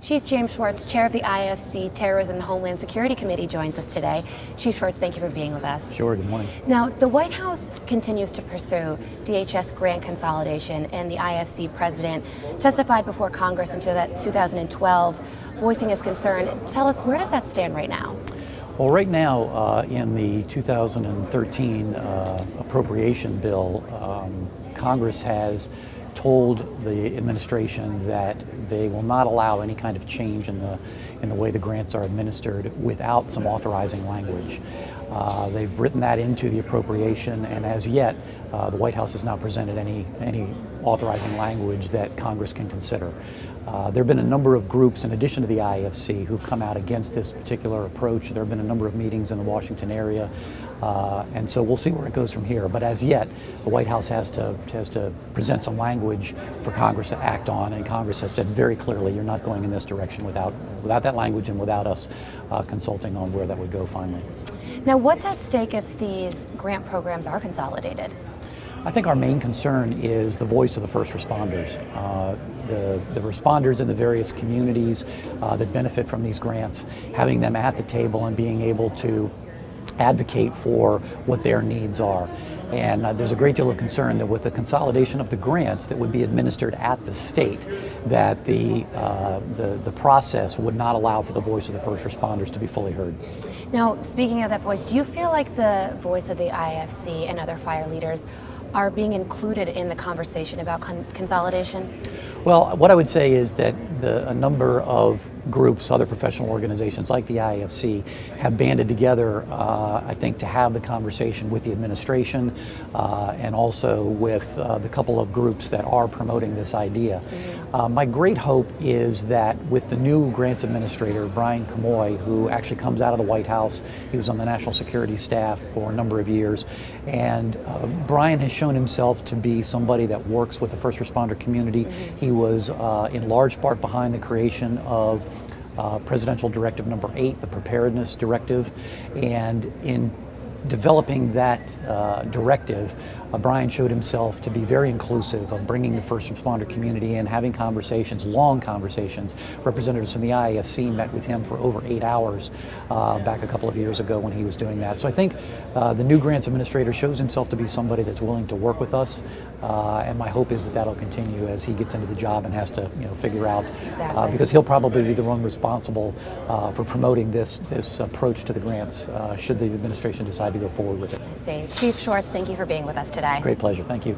Chief James Schwartz, Chair of the IAFC Terrorism and Homeland Security Committee, joins us today. Chief Schwartz, thank you for being with us. Sure, good morning. Now, the White House continues to pursue DHS Grant Consolidation, and the IAFC president testified before Congress in 2012, voicing his concern. Tell us, where does that stand right now? Well, right now, in the 2013 appropriation bill, Congress has told the administration that they will not allow any kind of change in the way the grants are administered without some authorizing language. They've written that into the appropriation, and as yet, the White House has not presented any authorizing language that Congress can consider. There have been a number of groups, in addition to the IAFC, who've come out against this particular approach. There have been a number of meetings in the Washington area, and so we'll see where it goes from here. But as yet, the White House has to present some language for Congress to act on, and Congress has said very clearly, you're not going in this direction without that language and without us consulting on where that would go finally. Now, what's at stake if these grant programs are consolidated? I think our main concern is the voice of the first responders. The responders in the various communities that benefit from these grants, having them at the table and being able to advocate for what their needs are. And there's a great deal of concern that with the consolidation of the grants that would be administered at the state, that the process would not allow for the voice of the first responders to be fully heard. Now, speaking of that voice, do you feel like the voice of the IAFC and other fire leaders are being included in the conversation about consolidation? Well, what I would say is that a number of groups, other professional organizations like the IAFC, have banded together, I think, to have the conversation with the administration and also with the couple of groups that are promoting this idea. My great hope is that with the new grants administrator, Brian Camoy, who actually comes out of the White House, he was on the national security staff for a number of years, and Brian has shown himself to be somebody that works with the first responder community. He was in large part behind the creation of Presidential Directive Number 8, the Preparedness Directive, and in developing that directive, Brian showed himself to be very inclusive of bringing the first responder community in, having conversations, long conversations. Representatives from the IAFC met with him for over 8 hours back a couple of years ago when he was doing that. So I think the new grants administrator shows himself to be somebody that's willing to work with us, and my hope is that that'll continue as he gets into the job and has to figure out, because he'll probably be the one responsible for promoting this approach to the grants should the administration decide to go forward with it. I see. Chief Schwartz, thank you for being with us today. Great pleasure. Thank you.